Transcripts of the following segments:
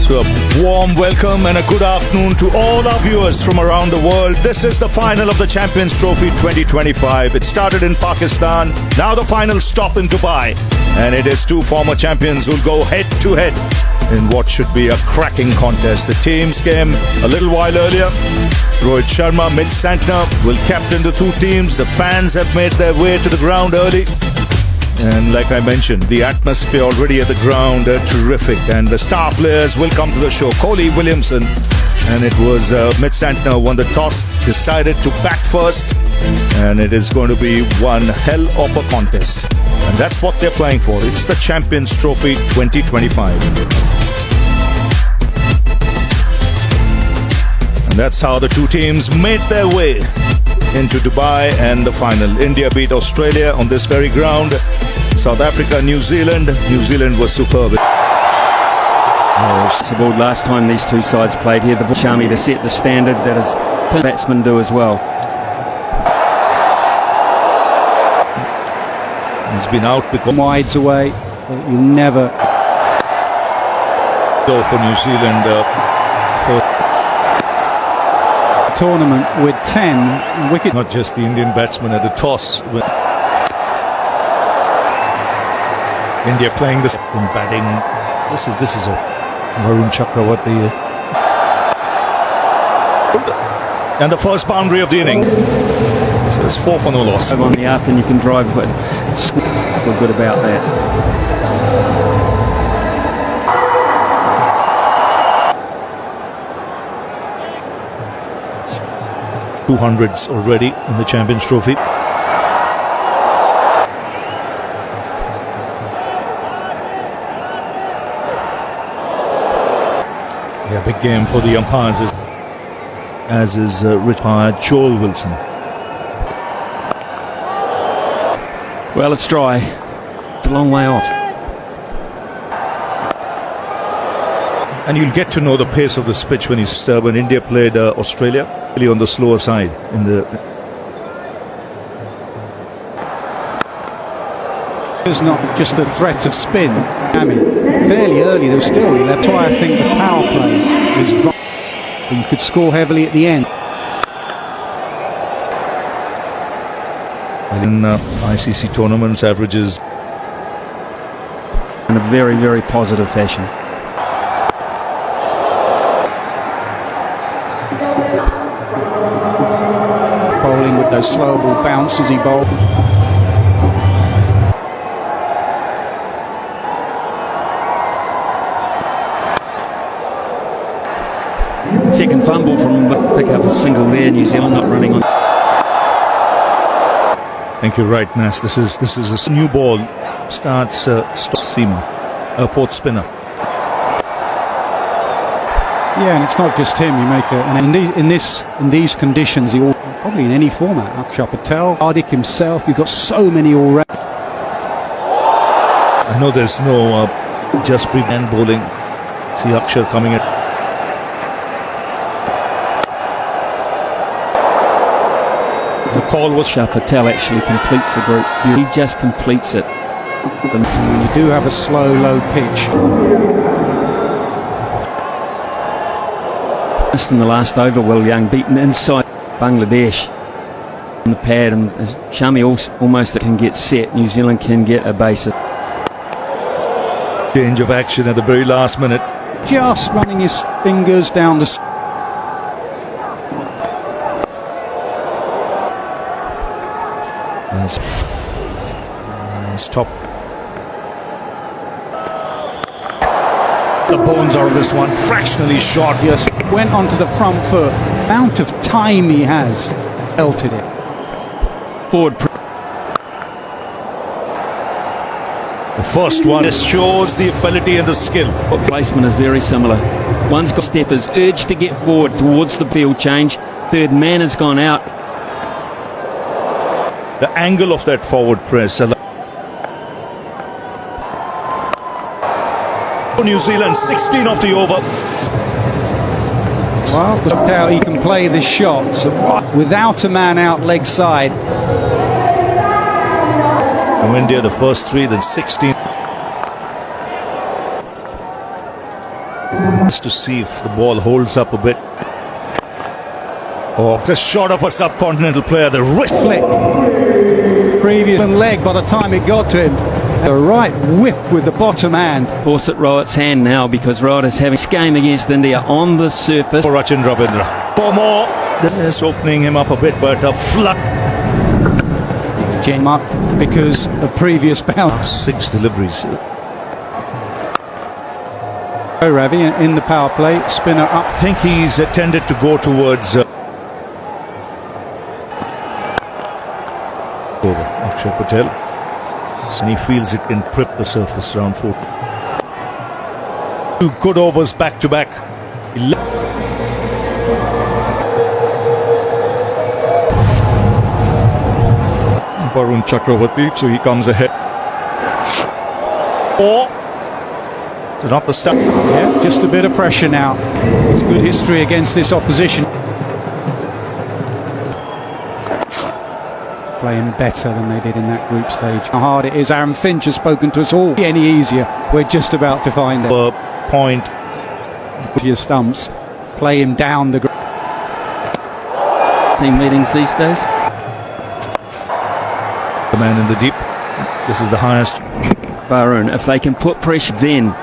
So a warm welcome and a good afternoon to all our viewers from around the world. This is the final of the Champions Trophy 2025. It started in Pakistan, now the final stop in Dubai. And it is two former champions who will go head to head in what should be a cracking contest. The teams came a little while earlier. Rohit Sharma, Mitch Santner will captain the two teams. The fans have made their way to the ground early. And like I mentioned, the atmosphere already at the ground terrific, and the star players will come to the show. Kohli, Williamson, and it was Mitch Santner won the toss, decided to bat first, and it is going to be one hell of a contest. And that's what they're playing for. It's the Champions Trophy 2025. And that's how the two teams made their way into Dubai and the final. India beat Australia on this very ground. South Africa, New Zealand. New Zealand was superb. Last time these two sides played here, the Shami to set the standard that his batsmen do as well. He's been out because wides away. You never go for New Zealand for tournament with 10 wickets. Not just the Indian batsmen at the toss. India playing this in batting. This is a Varun Chakravarti. And the first boundary of the inning. So it's 4 for no loss. On the up and you can drive, but feel good about that. $200s already in the Champions Trophy. Yeah, big game for the umpires, as is retired Joel Wilson. Well, it's dry. It's a long way off. And you'll get to know the pace of this pitch when when India played Australia, really on the slower side. There's not just a threat of spin. I mean, fairly early, there was still he left. That's why I think the power play is right. But you could score heavily at the end. In ICC tournaments, averages in a very, very positive fashion. Bowling with those slow ball bounces he bowled. Second fumble from pick up a single there. New Zealand not running on. Thank you, right, Nas. This is a new ball. Starts Seamer, fourth spinner. Yeah, and it's not just him. You make and in these conditions, probably in any format. Akshar Patel, Hardik himself. You've got so many already. I know there's no just pre-hand bowling. See Akshar coming at. The call was Akshar Patel actually completes the group. He just completes it. When you do have a slow, low pitch. Just in the last over, Will Young beaten inside Bangladesh on the pad, and Shami almost can get set. New Zealand can get a base. Change of action at the very last minute. Just running his fingers down the. Stop. The bones are of this one, fractionally short. Yes, went onto the front foot. Amount of time he has, belted it. Forward. The first one just shows the ability and the skill. Placement is very similar. One's got steppers, urged to get forward towards the field change. Third man has gone out. The angle of that forward press. New Zealand, 16 off the over. Well, look how he can play this shot. So without a man out leg side. From India, the first 3, then 16. Just to see if the ball holds up a bit. Oh, just short of a subcontinental player. The wrist Flick. Previous leg by the time it got to him. A right whip with the bottom hand. Force at Rohit's hand now because Rohit is having this game against India on the surface. for Rachin Ravindra. For more. This opening him up a bit, but a flood. Gem up because of previous bounce. 6 deliveries. Oh, Ravi in the power play. Spinner up. I think he's tended to go towards over Akshay Patel. And he feels it can crip the surface round 4. 2 good overs back to back. Varun Chakravarti, so he comes ahead. Or so not the start. Yeah, just a bit of pressure now. It's good history against this opposition. Playing better than they did in that group stage. How hard it is. Aaron Finch has spoken to us all. Any easier? We're just about to find it. Point. To your stumps. Play him down the. Team meetings these days. The man in the deep. This is the highest. Varun, if they can put pressure, then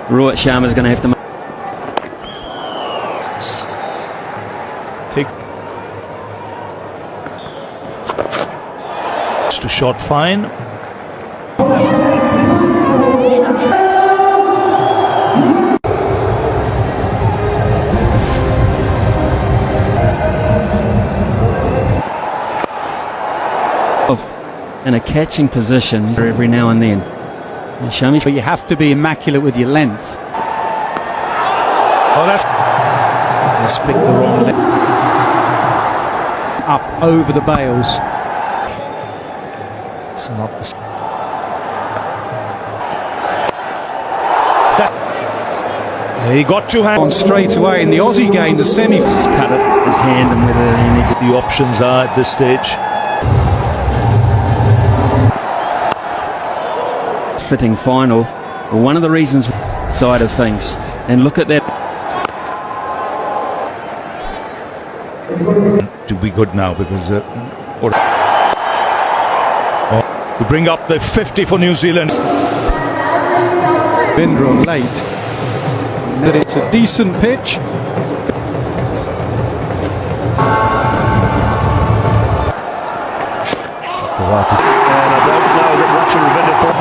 Rohit Sharma's going to have to Take. To shot fine. in a catching position every now and then. And Shami's But you have to be immaculate with your length. Oh, that's. Just picked the wrong leg. Up over the bails. It's not the. He got 2 hands On straight away in the Aussie game, the semi. cut it his hand and whether he needs The options are at this stage. fitting final. Well, one of the reasons side of things, and look at that. To be good now because to bring up the 50 for New Zealand. Vindra late. That it's a decent pitch. And I don't know that Rachin Ravindra thought.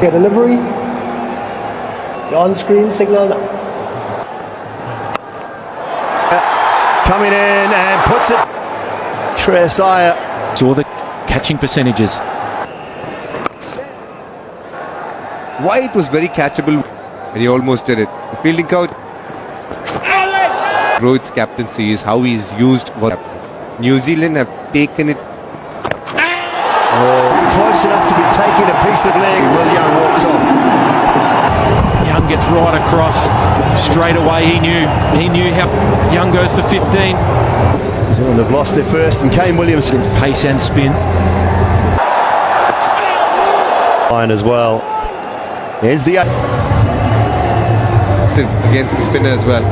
Delivery. The on-screen signal. Coming in and puts it. Shreyas Iyer. Saw the catching percentages. White was very catchable and he almost did it. The fielding coach, Rohit's captaincy is how he's used. New Zealand have taken it. Close enough to be taking a piece of leg. Will Young walks off. Young gets right across straight away. He knew how Young goes for 15. New Zealand have lost their first, and Kane Williamson Pace and spin. fine as well. There's the Against the spinner as well.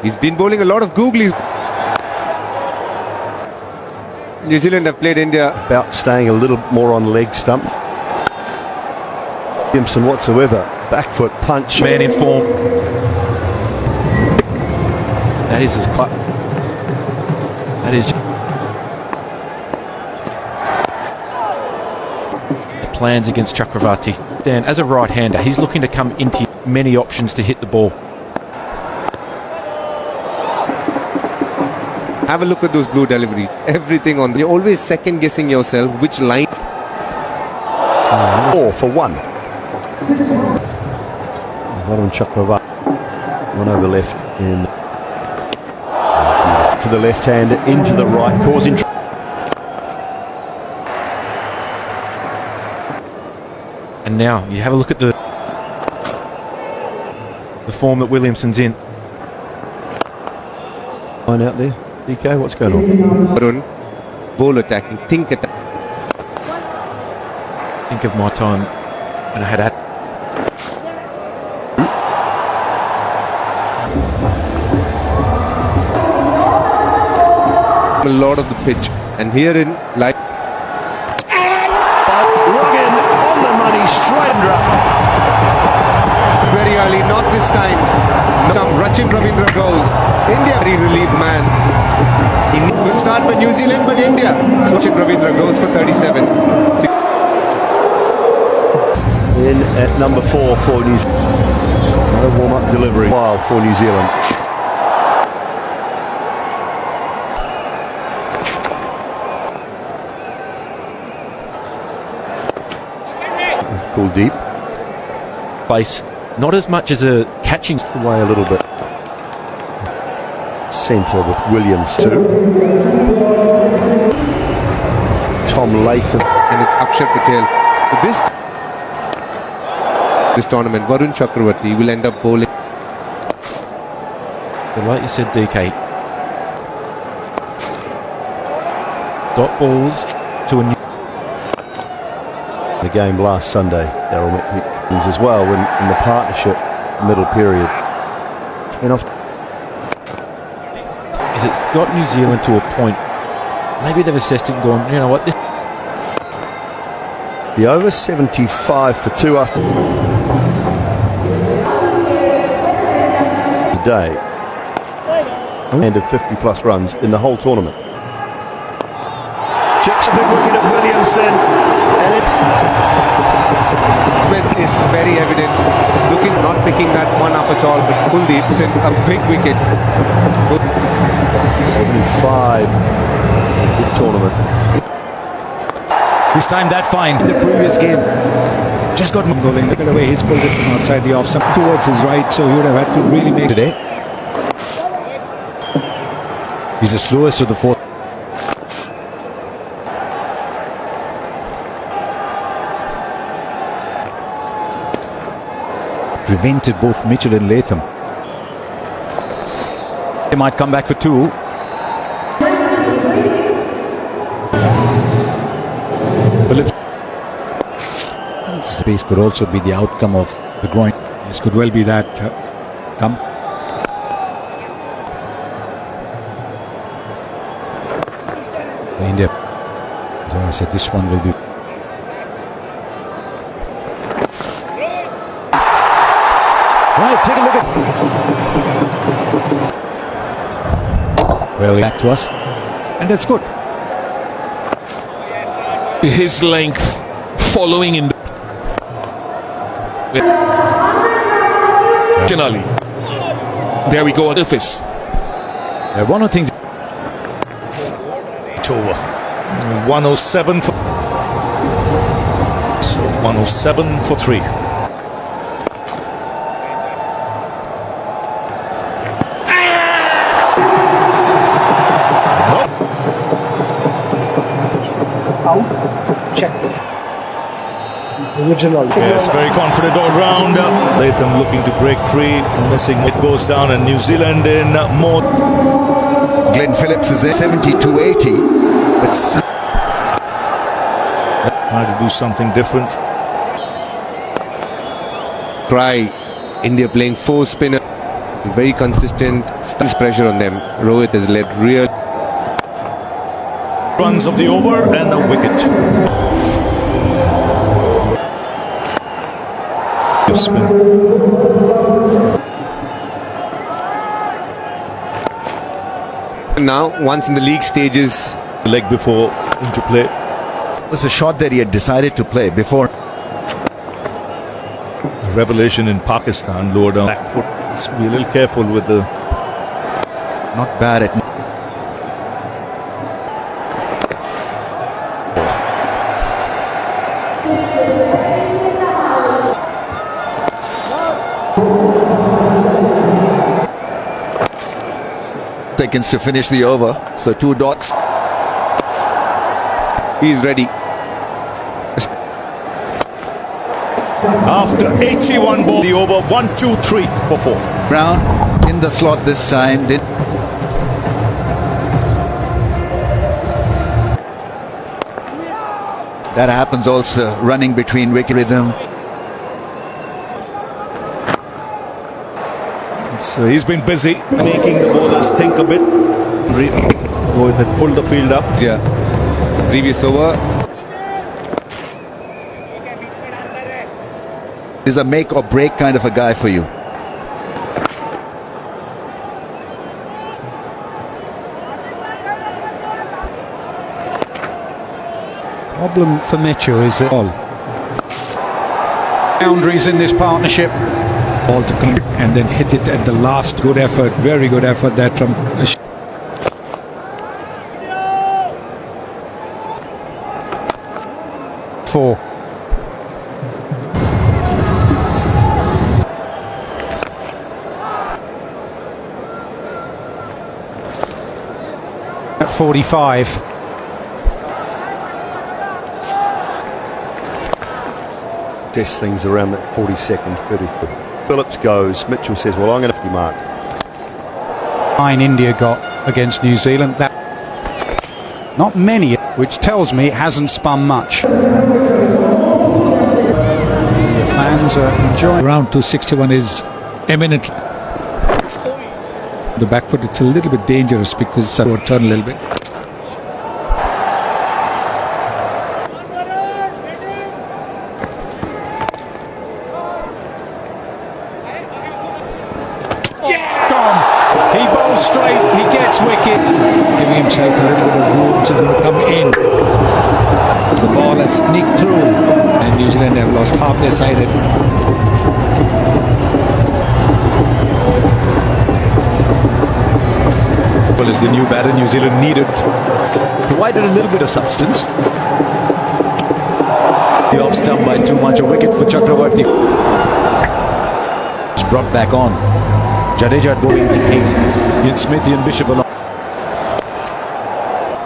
He's been bowling a lot of googlies. New Zealand have played India about staying a little more on leg stump. Williamson whatsoever. Back foot punch. Man in form. That is his club. That is the plans against Chakravarti. Dan, as a right-hander, he's looking to come into many options to hit the ball. Have a look at those blue deliveries. Everything on. You're always second guessing yourself which line. 4 for 1. Varun Chakravarti. One over left in to the left hand, into the right, causing. And now you have a look at the form that Williamson's in. Line out there. DK, what's going on? Varun, bowl attacking, think attack. Think of my time when I had that. A lot of the pitch, and here in like Rugged on the money, Strider. very early, not this time. Some Rachin Ravindra goes. India very relieved man. Good start by New Zealand, but India. Rachin Ravindra goes for 37. In at number 4 for New Zealand. No warm-up delivery while for New Zealand. Pull deep. Place, not as much as a catching. Away a little bit. Centre with Williams too. Tom Latham. And it's Akshar Patel. But this tournament, Varun Chakravarti will end up bowling. But like you said, DK, dot balls to a new. The game last Sunday, Daryl McPeakins as well, when in the partnership middle period. 10 off. Is it's got New Zealand to a point. Maybe they've assessed it and gone, you know what, this The over 75 for 2 after today. And of 50 plus runs in the whole tournament. Chips big wicket at Williamson. And is very evident. Looking, not picking that one up at all, but Kuldeep's in a big wicket. 75. Good tournament. He's timed that fine. The previous game just got bowling. Look at the way he's pulled it from outside the off stump towards his right, so he would have had to really make today. He's the slowest of the 4. Prevented both Mitchell and Latham. They might come back for 2. Space could also be the outcome of the groin. This could well be that. Come. India. So I said this one will be. Right, take a look at. Well, back to us, and that's good. His length following in the finally. There we go on surface. One of the things. It's over. 107 for 107 for 3. Check the original. Yes, very confident all round. Latham looking to break free, missing. It goes down, and New Zealand in more. Glenn Phillips is there, 72-80. But Trying to do something different. Try India playing 4 spinner, very consistent. Still pressure on them. Rohit has led real Runs of the over and a wicket. Spin. Now, once in the league stages, Leg before into play. it was a shot that he had decided to play before. A revelation in Pakistan, lower down back foot. Must be a little careful with the. Not bad at. Seconds to finish the over, so 2 dots. he's ready. After 81 ball, the over 1, 2, 3 for 4. Brown in the slot this time. That happens also, running between wicket rhythm. So he's been busy making the bowlers think a bit. Rohit had pulled the field up. Yeah. Previous over. He's a make or break kind of a guy for you. Problem for Mitchell is that all boundaries in this partnership. All to come and then hit it at the last. Good effort, very good effort that from. Four. At 45. Test things around that 42nd, 33rd. Phillips goes. Mitchell says, well, I'm going to 50 mark. 9 India got against New Zealand. That not many, which tells me it hasn't spun much. The fans are enjoying. Round 261 is eminent. The back foot, it's a little bit dangerous because it will turn a little bit. He bowls straight, he gets wicket. Giving himself a little bit of room, which is going to come in. The ball has sneaked through, and New Zealand have lost half their side. Well, as the new batter, New Zealand provided a little bit of substance. The off stump by too much, a wicket for Chakravarti. It's brought back on. Jadeja at 28. Ian Smith, Ian Bishop along.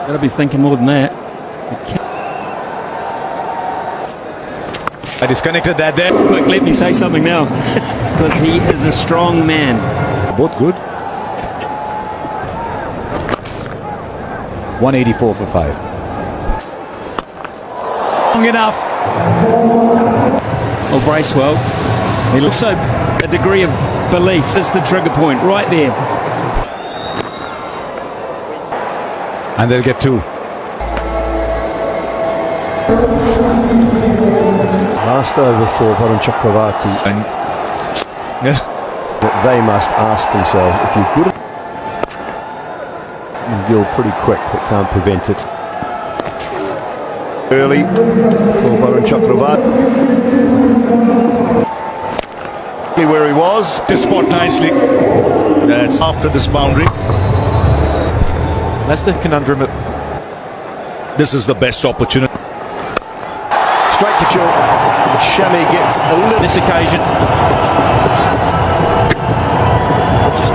Gotta be thinking more than that. I disconnected that there. Quick, let me say something now. Because he is a strong man. Both good. 184 for 5. Long enough. Oh, Bracewell. He looks so a degree of belief is the trigger point right there. And they'll get 2. Last over for Varun Chakravarti. And yeah. But they must ask themselves, if you're good at you gill pretty quick but can't prevent it. Early for Varun Chakravarti. Where he was, To spot nicely. That's after this boundary. That's the conundrum. This is the best opportunity. straight to Chill. Shami gets a little. This occasion, just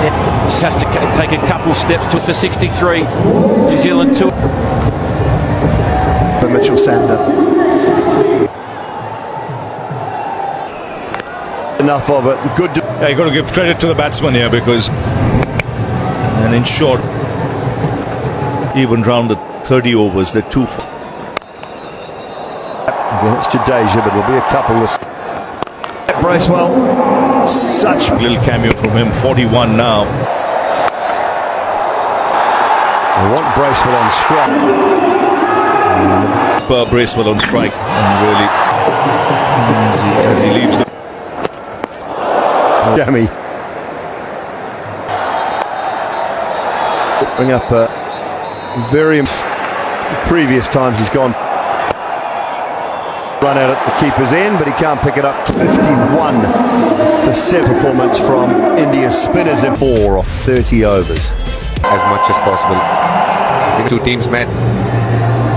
has to take a couple steps to for 63. New Zealand 2. For Mitchell Sander. Enough of it. Good. Yeah, you've got to give credit to the batsman here because, and in short, even round the 30 overs, they're 2. Again, it's Jadeja, but it'll be a couple this. Bracewell, such a little cameo from him. 41 now. They want Bracewell on strike. Bracewell on strike, and really, as he leaves the. Jamie. Bring up very previous times he's gone. Run out at the keeper's end, but he can't pick it up. 51% performance from India's spinners in 4 off 30 overs. As much as possible. The two teams met.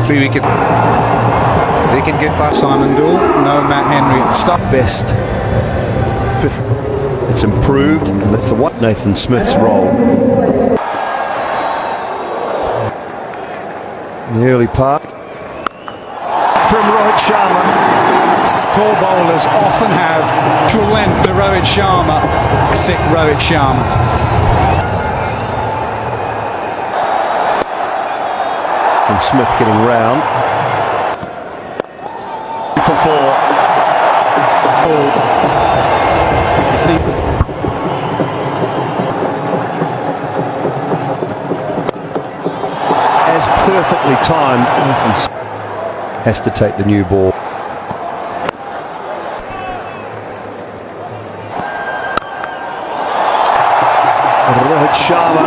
3 wickets. They can get past Simon Dool, no Matt Henry at stop. Best. Fifth. It's improved, and that's the what Nathan Smith's role. In the early part. From Rohit Sharma. Tall bowlers often have true length to Rohit Sharma. Classic Rohit Sharma. And Smith getting round. perfectly timed. Has to take the new ball. Rohit Sharma.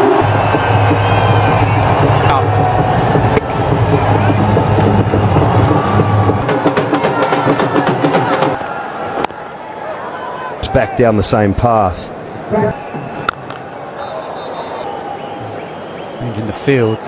It's back down the same path. In the field.